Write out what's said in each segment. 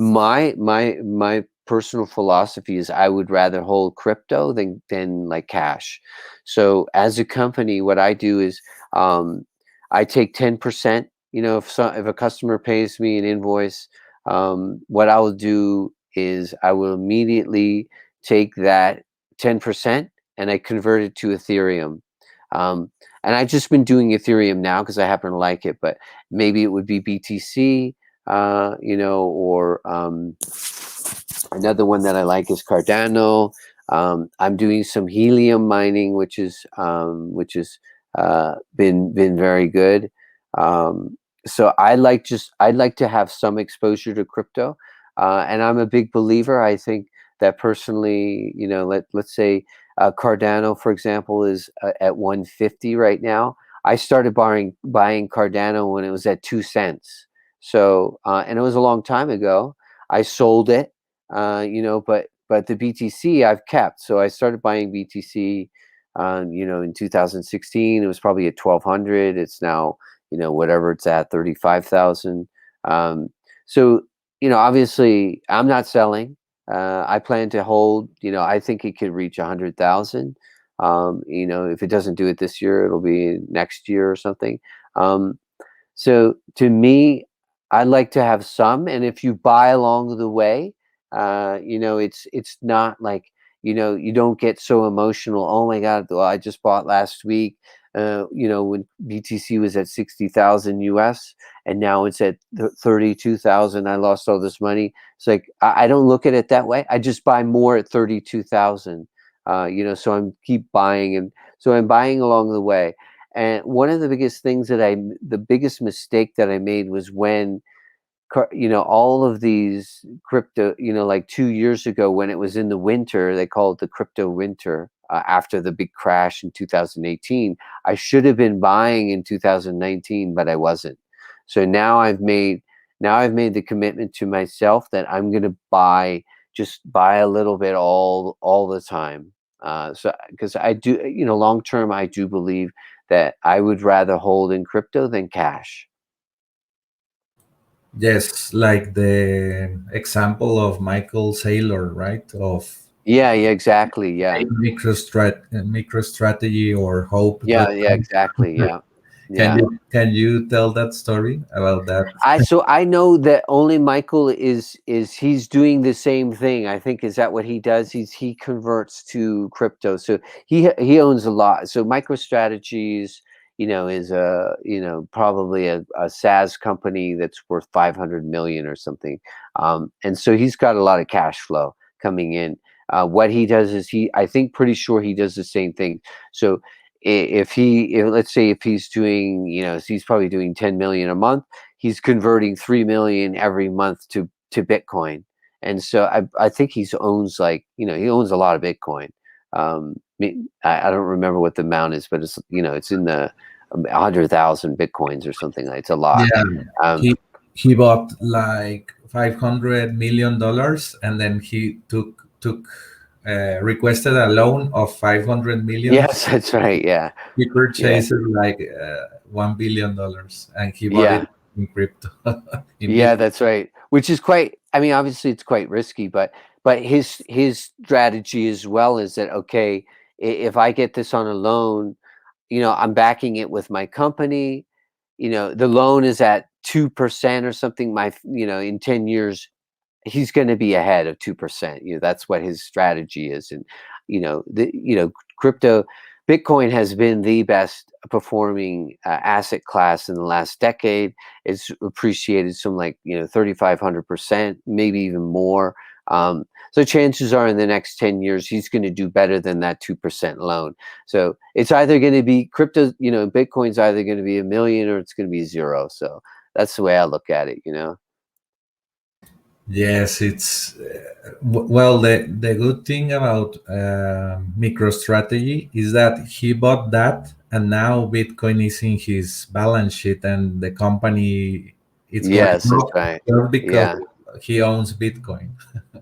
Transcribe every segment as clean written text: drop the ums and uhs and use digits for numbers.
My personal philosophy is I would rather hold crypto than like cash. So as a company, what I do is I take 10%. If a customer pays me an invoice, what I will do is I will immediately take that 10% and I convert it to Ethereum. Um, and I've just been doing Ethereum now because I happen to like it, but maybe it would be BTC, or another one that I like is Cardano. I'm doing some helium mining, which is been very good. So I'd like to have some exposure to crypto, and I'm a big believer. I think that personally, let's say Cardano, for example, is at 150 right now. I started buying Cardano when it was at 2 cents. So, and it was a long time ago. I sold it, but the BTC I've kept. So I started buying BTC, in 2016. It was probably at 1,200. It's now, whatever it's at, 35,000. So, obviously, I'm not selling. I plan to hold. I think it could reach 100,000. If it doesn't do it this year, it'll be next year or something. So to me, I like to have some, and if you buy along the way, it's not like you don't get so emotional. Oh my God! Well, I just bought last week. When BTC was at 60,000 US, and now it's at 32,000. I lost all this money. It's like I don't look at it that way. I just buy more at 32,000. So I'm keep buying, and so I'm buying along the way. And one of the biggest things the biggest mistake that I made was when, all of these crypto, like 2 years ago when it was in the winter, they call it the crypto winter, after the big crash in 2018. I should have been buying in 2019, but I wasn't. So now I've made the commitment to myself that I'm going to just buy a little bit all the time. So because I do, long term, I do believe that I would rather hold in crypto than cash. Yes, like the example of Michael Saylor, right? Of Yeah, exactly. Yeah. MicroStrategy or Hope. Yeah, exactly. Yeah. Can Yeah. you tell that story about that? I know that only Michael is he's doing the same thing. I think is that what he does? He converts to crypto. So he owns a lot. So MicroStrategies, is probably a SaaS company that's worth 500 million or something. And so he's got a lot of cash flow coming in. What he does is I think pretty sure he does the same thing. So if let's say if he's doing, he's probably doing 10 million a month, he's converting 3 million every month to Bitcoin. And so I think he owns he owns a lot of Bitcoin. I don't remember what the amount is, but it's in the 100,000 Bitcoins or something. It's a lot. Yeah, Um, he bought like $500 million, and then he took requested a loan of 500 million. yes, that's right. Yeah. He Yeah. purchased like $1 billion, and he bought it Yeah. in crypto in Yeah, Bitcoin. that's right. Which is quite, I mean, obviously it's quite risky, but his strategy as well is that, okay, if I get this on a loan, I'm backing it with my company. The loan is at 2% or something. In 10 years, he's going to be ahead of 2%. That's what his strategy is. And, crypto, Bitcoin has been the best performing asset class in the last decade. It's appreciated some 3,500%, maybe even more. So chances are in the next 10 years, he's going to do better than that 2% loan. So it's either going to be crypto, Bitcoin's either going to be 1 million or it's going to be zero. So that's the way I look at it. Yes, it's well. The good thing about MicroStrategy is that he bought that, and now Bitcoin is in his balance sheet, and the company it's going Yes, that's up right. just because Yeah. he owns Bitcoin.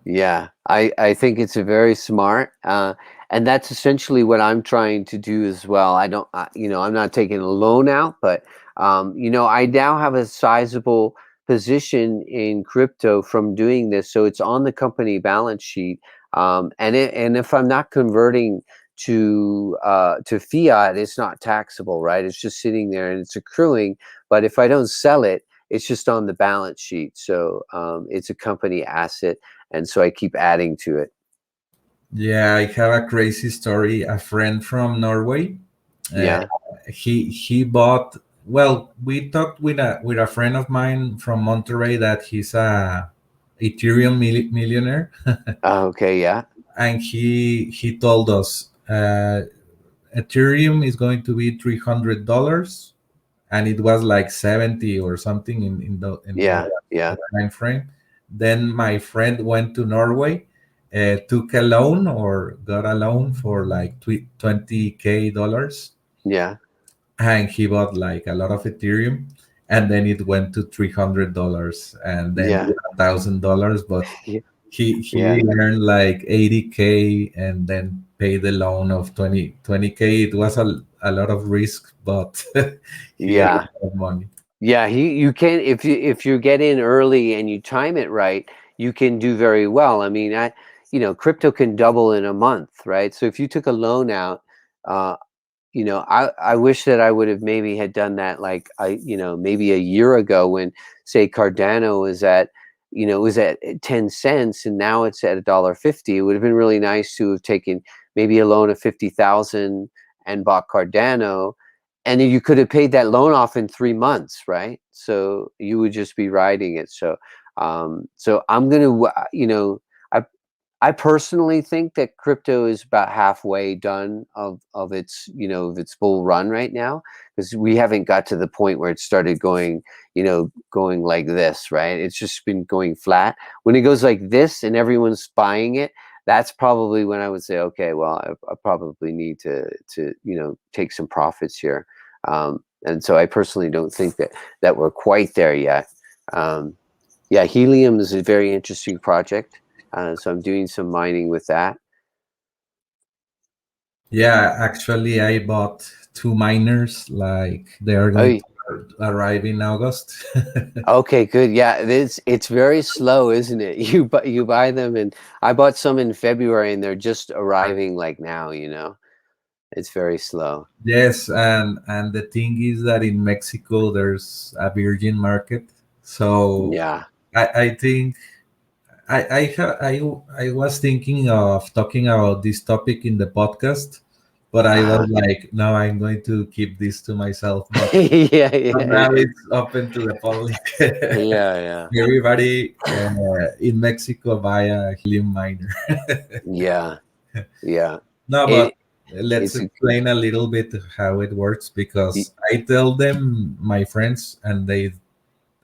Yeah, I think it's a very smart, and that's essentially what I'm trying to do as well. I don't, I'm not taking a loan out, but I now have a sizable position in crypto from doing this, so it's on the company balance sheet. And if I'm not converting to fiat, it's not taxable, right? It's just sitting there and it's accruing. But if I don't sell it, it's just on the balance sheet. So it's a company asset, and so I keep adding to it. Yeah, I have a crazy story. A friend from Norway, uh, Yeah. he bought. Well, we talked with a friend of mine from Monterrey that he's a Ethereum millionaire, Okay. Yeah. and he told us Ethereum is going to be $300, and it was like 70 or something in Yeah. Yeah. that time frame. Then my friend went to Norway, took a loan or got a loan for like $20K, Yeah. and he bought like a lot of Ethereum, and then it went to $300 and then Yeah. $1,000. But Yeah. he earned like 80K and then paid the loan of 20K. It was a lot of risk, but he earned Yeah. a lot of money. Yeah, you can, if you get in early and you time it right, you can do very well. I mean, crypto can double in a month, right? So if you took a loan out, uh, I wish that I would have maybe had done that, like, maybe a year ago, when, say, Cardano was at 10 cents and now it's at $1.50. It would have been really nice to have taken maybe a loan of 50,000 and bought Cardano, and then you could have paid that loan off in 3 months, right? So you would just be riding it. So I'm gonna, I I personally think that crypto is about halfway done of its bull run right now, because we haven't got to the point where it started going like this, right? It's just been going flat. When it goes like this and everyone's buying it, that's probably when I would say, okay, well, I probably need to take some profits here. And so I personally don't think that we're quite there yet. Um, yeah, Helium is a very interesting project. So I'm doing some mining with that. Yeah, actually, I bought two miners. Like they are Oh, going to arrive in August. okay, good. Yeah, it's very slow, isn't it? You buy them, and I bought some in February, and they're just arriving like now. It's very slow. Yes, and the thing is that in Mexico there's a virgin market, so Yeah. I think I was thinking of talking about this topic in the podcast, but I was Uh-huh. like, no, I'm going to keep this to myself. Yeah, But yeah, now yeah, it's open to the public. yeah, yeah, Everybody in Mexico buy a helium miner. yeah, yeah. No, but It let's it's a, explain a little bit how it works because I tell them, my friends, and they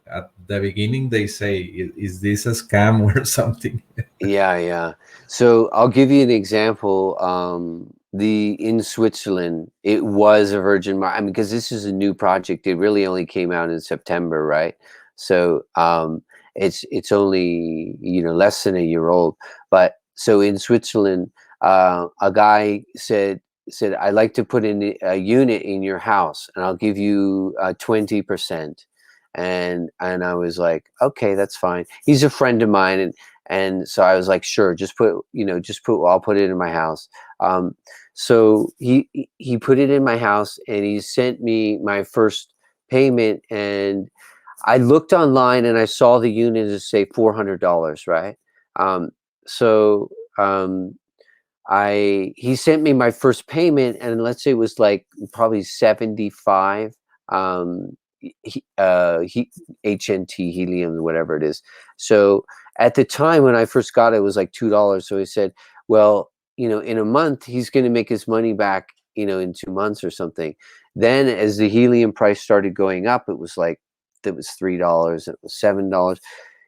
at the beginning they say, "Is this a scam or something?" Yeah, yeah. So I'll give you an example. The In Switzerland, it was a virgin market. I mean, because this is a new project. It really only came out in September, right? So it's only less than a year old. But so in Switzerland, a guy said, "I'd like to put in a unit in your house, and I'll give you 20%." And I was like, "Okay, that's fine." He's a friend of mine, and so I was like, sure, I'll put it in my house. So he put it in my house, and he sent me my first payment. And I looked online and I saw the unit as, say, $400, right? Um, so um, he sent me my first payment, and let's say it was like probably 75. He HNT helium, whatever it is. So at the time when I first got it, it was like $2. So he said, well, in a month he's going to make his money back, in 2 months or something. Then as the helium price started going up, it was $3, it was $7.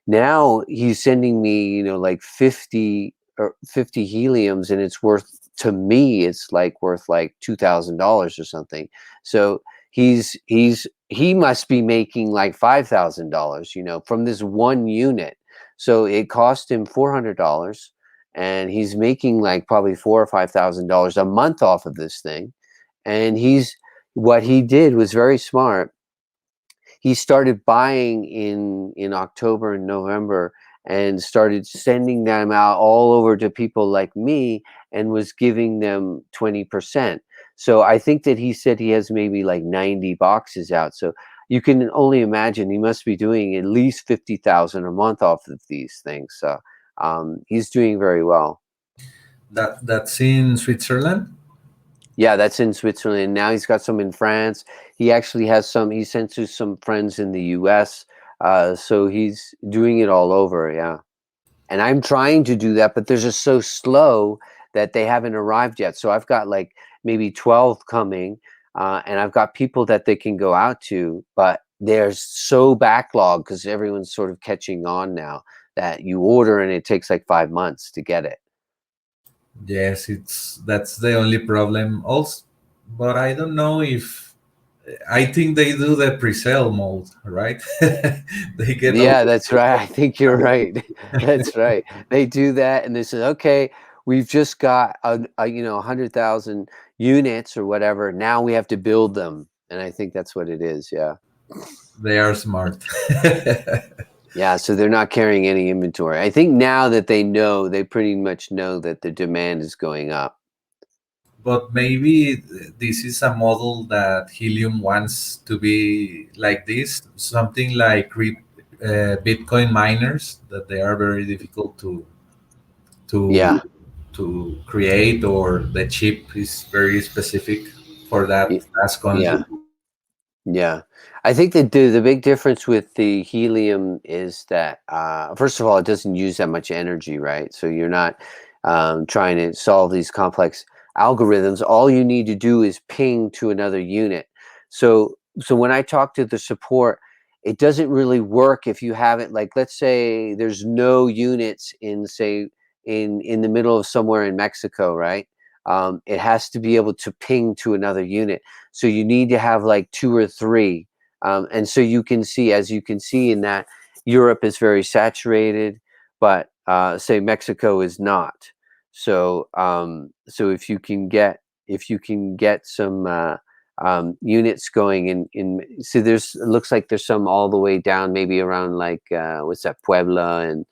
Now he's sending me, like 50 heliums, and it's worth, to me, it's like worth like $2,000 or something. So he must be making like $5,000, from this one unit. So it cost him $400, and he's making like probably $4 or $5,000 a month off of this thing. And what he did was very smart. he started buying in October and November and started sending them out all over to people like me and was giving them 20%. So I think that he said he has maybe like 90 boxes out. So you can only imagine he must be doing at least 50,000 a month off of these things. So he's doing very well. That's in Switzerland. Yeah, that's in Switzerland. Now he's got some in France. He actually has some. He sent to some friends in the U.S. So he's doing it all over. Yeah, and I'm trying to do that, but they're just so slow that they haven't arrived yet. So I've got like maybe 12 coming, and I've got people that they can go out to, but they're so backlogged because everyone's sort of catching on now that you order and it takes like 5 months to get it. Yes, it's that's the only problem. Also, but I don't know if I think they do the pre-sale mode, right? They get all. Yeah, that's right. I think you're right. That's right. They do that, and they say, "Okay, we've just got a 100,000 units or whatever. Now we have to build them." And I think that's what it is. Yeah, They are smart. yeah. So they're not carrying any inventory. I think now that they know, they pretty much know that the demand is going up. But maybe this is a model that Helium wants to be like this, something like Bitcoin miners that they are very difficult to Yeah. to create, or the chip is very specific for that y- task only. Yeah. Yeah, I think that the big difference with the helium is that first of all, it doesn't use that much energy, right? So you're not trying to solve these complex algorithms. All you need to do is ping to another unit. So when I talk to the support, it doesn't really work if you haven't, like, let's say there's no units in, say, in the middle of somewhere in Mexico, right? It has to be able to ping to another unit. So you need to have like two or three. And so you can see, as you can see in that, Europe is very saturated, but say Mexico is not. So if you can get some units going in, so there's, it looks like there's some all the way down, maybe around like what's that, Puebla, and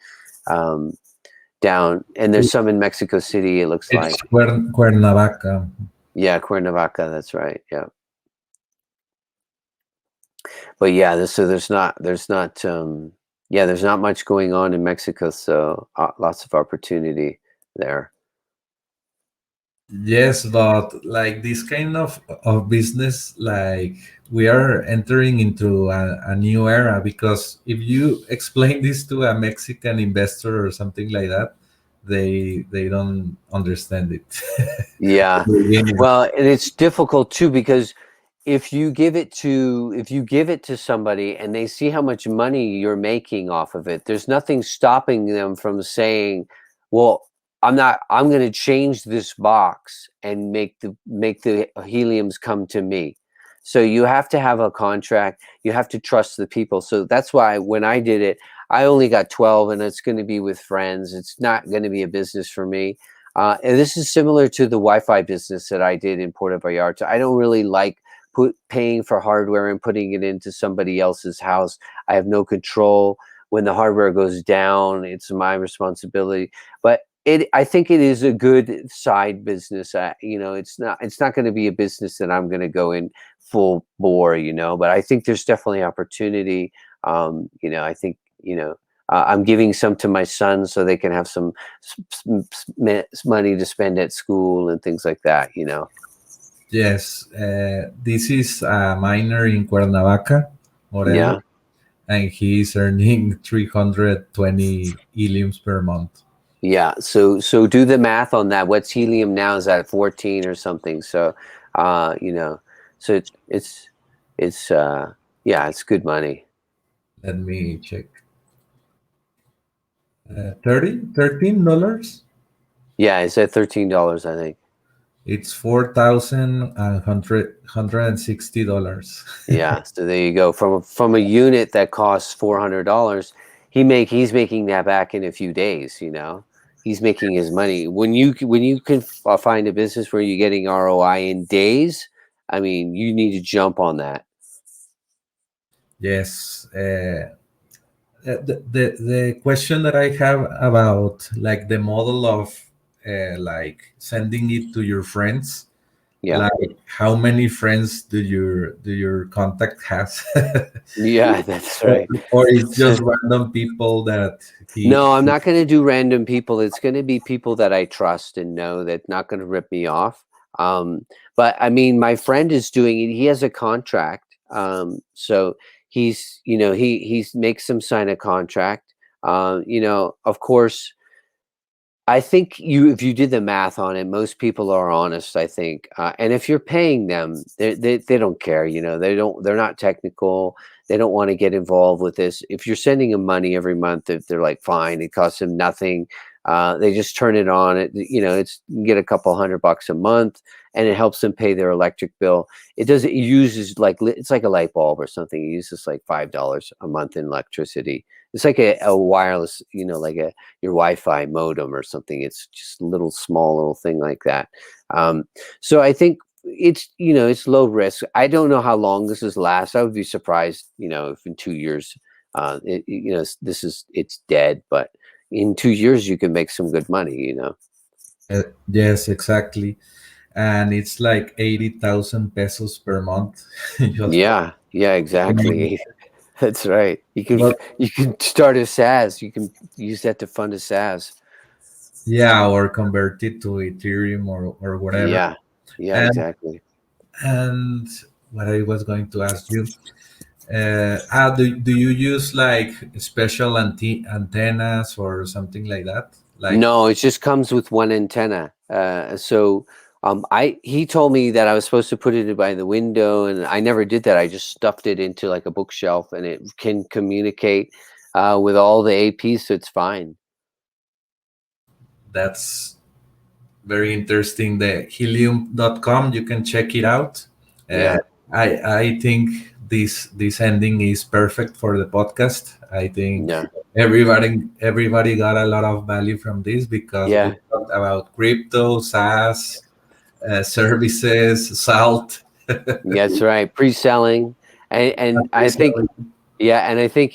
um, down, and there's some in Mexico City, it looks It's like. Cuernavaca. Yeah, Cuernavaca, that's right. Yeah. But yeah, so there's not much going on in Mexico, so lots of opportunity there. Yes, but like this kind of business, like we are entering into a new era, because if you explain this to a Mexican investor or something like that, they don't understand it. Yeah. Beginning. Well, and it's difficult too, because if you give it to somebody and they see how much money you're making off of it, there's nothing stopping them from saying, "Well, I'm going to change this box and make the heliums come to me." So you have to have a contract, you have to trust the people. So that's why when I did it, I only got 12, and it's going to be with friends. It's not going to be a business for me. And this is similar to the Wi-Fi business that I did in Puerto Vallarta. I don't really like paying for hardware and putting it into somebody else's house. I have no control. When the hardware goes down, it's my responsibility. But I think it is a good side business. It's not going to be a business that I'm going to go in full bore, but I think there's definitely opportunity. I think, I'm giving some to my sons so they can have some money to spend at school and things like that. Yes, this is a miner in Cuernavaca, Morelos, Yeah. and he is earning 320 heliums per month. Yeah, so do the math on that. What's helium now is at 14 or something. So, uh, you know, so it's yeah, it's good money. Let me check. 30 $13. Yeah, it's at $13, I think. It's 4,160. Yeah, so there you go. From a unit that costs $400, he's making that back in a few days. He's making his money. When you can find a business where you're getting ROI in days, I mean, you need to jump on that. Yes. The question that I have about like the model of like sending it to your friends, Yeah. like how many friends do your contact has? Yeah, that's or, right. or it's So just random people that he. no, I'm not going to do random people. It's going to be people that I trust and know that not going to rip me off. Um, but I mean, my friend is doing it. He has a contract. So he makes them sign a contract. Of course, I think if you did the math on it, most people are honest, I think. And if you're paying them, they don't care, they're not technical. They don't want to get involved with this. If you're sending them money every month, if they're like, fine, it costs them nothing. They just turn it on. You can get a couple $100 a month, and it helps them pay their electric bill. It uses like, it's like a light bulb or something. It uses like $5 a month in electricity. It's like a wireless, like your Wi-Fi modem or something. It's just a little small little thing like that. So I think it's low risk. I don't know how long this is last. I would be surprised, if in 2 years, it's dead. But in 2 years, you can make some good money. Yes, exactly. And it's like 80,000 pesos per month just for. Yeah, yeah, exactly. That's right. But You can start a SaaS. You can use that to fund a SaaS. yeah, or convert it to Ethereum or whatever. Yeah, yeah, And exactly. and what I was going to ask you, do you use like special antennas or something like that? Like No, it just comes with one antenna. He told me that I was supposed to put it by the window, and I never did that. I just stuffed it into like a bookshelf, and it can communicate with all the APs, so it's fine. that's very interesting. The helium.com, you can check it out. Uh, Yeah, I think this ending is perfect for the podcast. I think yeah, everybody got a lot of value from this because we yeah. talked about crypto, SaaS, services, salt. That's right. Pre-selling, and I think, Appreciate yeah, and I think